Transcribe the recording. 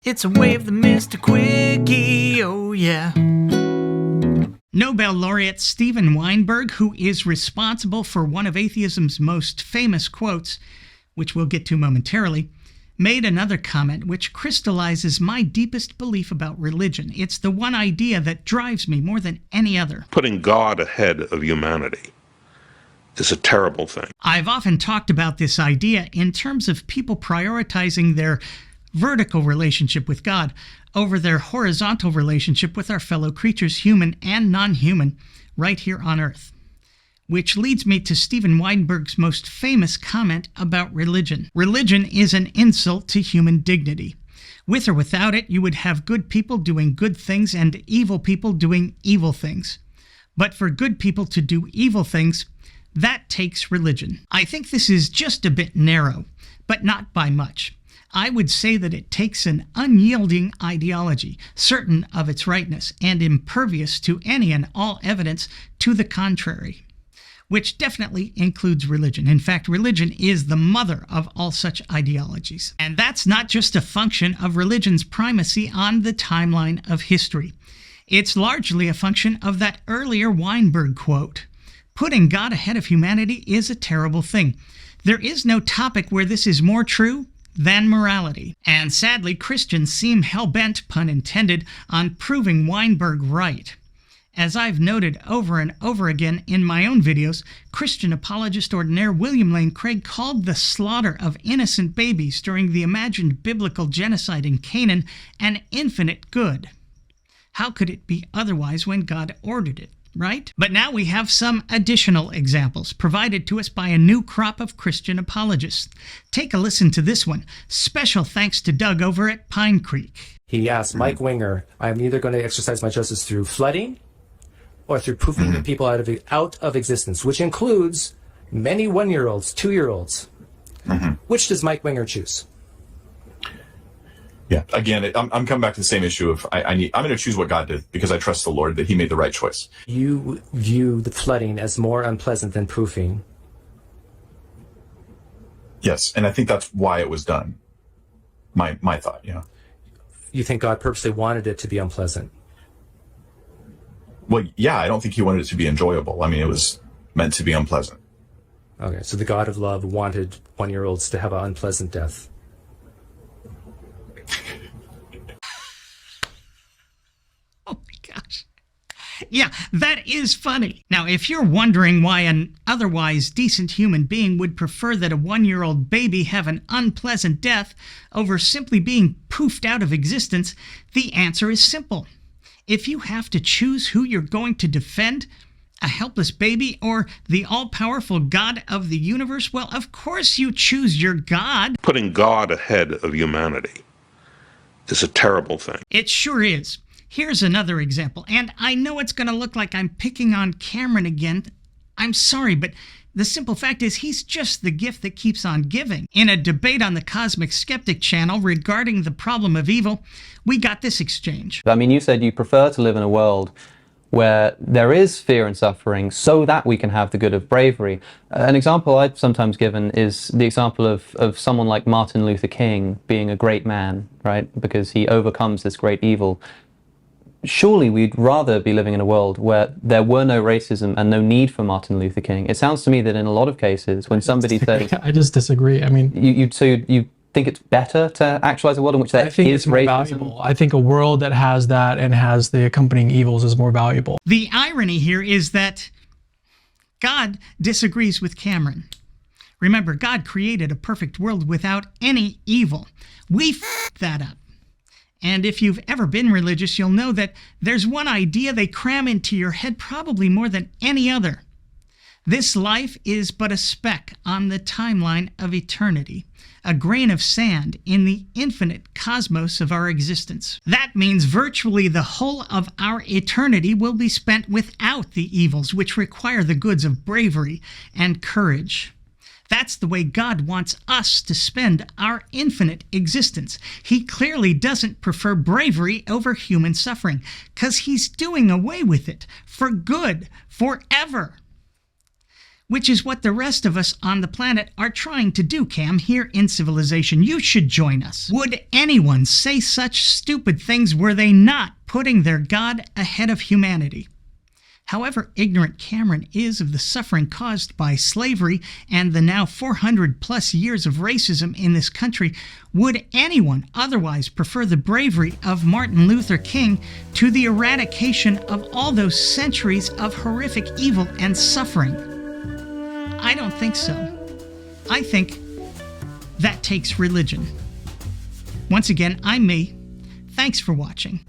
It's a way of the Mr. Quickie, oh yeah. Nobel laureate Steven Weinberg, who is responsible for one of atheism's most famous quotes, which we'll get to momentarily, made another comment which crystallizes my deepest belief about religion. It's the one idea that drives me more than any other. Putting God ahead of humanity is a terrible thing. I've often talked about this idea in terms of people prioritizing their vertical relationship with God over their horizontal relationship with our fellow creatures, human and non-human, right here on Earth. Which leads me to Steven Weinberg's most famous comment about religion. Religion is an insult to human dignity. With or without it, you would have good people doing good things and evil people doing evil things. But for good people to do evil things, that takes religion. I think this is just a bit narrow, but not by much. I would say that it takes an unyielding ideology, certain of its rightness, and impervious to any and all evidence to the contrary, which definitely includes religion. In fact, religion is the mother of all such ideologies. And that's not just a function of religion's primacy on the timeline of history. It's largely a function of that earlier Weinberg quote. Putting God ahead of humanity is a terrible thing. There is no topic where this is more true than morality. And sadly, Christians seem hell-bent, pun intended, on proving Weinberg right. As I've noted over and over again in my own videos, Christian apologist ordinaire William Lane Craig called the slaughter of innocent babies during the imagined biblical genocide in Canaan an infinite good. How could it be otherwise when God ordered it, right? But now we have some additional examples provided to us by a new crop of Christian apologists. Take a listen to this one. Special thanks to Doug over at Pine Creek. He asked Mike Winger, I'm either going to exercise my justice through flooding or through poofing the people out of existence, which includes many 1-year-olds, 2-year-olds. Which does Mike Winger choose? Yeah, again, I'm coming back to the same issue of I'm going to choose what God did because I trust the Lord that he made the right choice. You view the flooding as more unpleasant than poofing. Yes, and I think that's why it was done. My thought, yeah. You think God purposely wanted it to be unpleasant? Well, yeah, I don't think he wanted it to be enjoyable. I mean, it was meant to be unpleasant. Okay, so the God of love wanted 1-year-olds to have an unpleasant death. Oh my gosh. Yeah, that is funny. Now, if you're wondering why an otherwise decent human being would prefer that a 1-year-old baby have an unpleasant death over simply being poofed out of existence, the answer is simple. If you have to choose who you're going to defend, a helpless baby or the all-powerful God of the universe, well, of course you choose your God. Putting God ahead of humanity is a terrible thing. It sure is. Here's another example, and I know it's going to look like I'm picking on Cameron again. I'm sorry, but the simple fact is he's just the gift that keeps on giving. In a debate on the Cosmic Skeptic channel regarding the problem of evil, we got this exchange. I mean, you said you prefer to live in a world where there is fear and suffering so that we can have the good of bravery. An example I've sometimes given is the example of someone like Martin Luther King being a great man, right? Because he overcomes this great evil. Surely we'd rather be living in a world where there were no racism and no need for Martin Luther King. It sounds to me that in a lot of cases, when somebody says... I just disagree. I mean... You think it's better to actualize a world in which there is it's more racism? valuable. I think a world that has that and has the accompanying evils is more valuable. The irony here is that God disagrees with Cameron. Remember, God created a perfect world without any evil. We f***ed that up. And if you've ever been religious, you'll know that there's one idea they cram into your head probably more than any other. This life is but a speck on the timeline of eternity, a grain of sand in the infinite cosmos of our existence. That means virtually the whole of our eternity will be spent without the evils which require the goods of bravery and courage. That's the way God wants us to spend our infinite existence. He clearly doesn't prefer bravery over human suffering, because he's doing away with it for good, forever. which is what the rest of us on the planet are trying to do, Cam, here in civilization. You should join us. Would anyone say such stupid things were they not putting their God ahead of humanity? However ignorant Cameron is of the suffering caused by slavery and the now 400 plus years of racism in this country, would anyone otherwise prefer the bravery of Martin Luther King to the eradication of all those centuries of horrific evil and suffering? I don't think so. I think that takes religion. Once again, I'm me. Thanks for watching.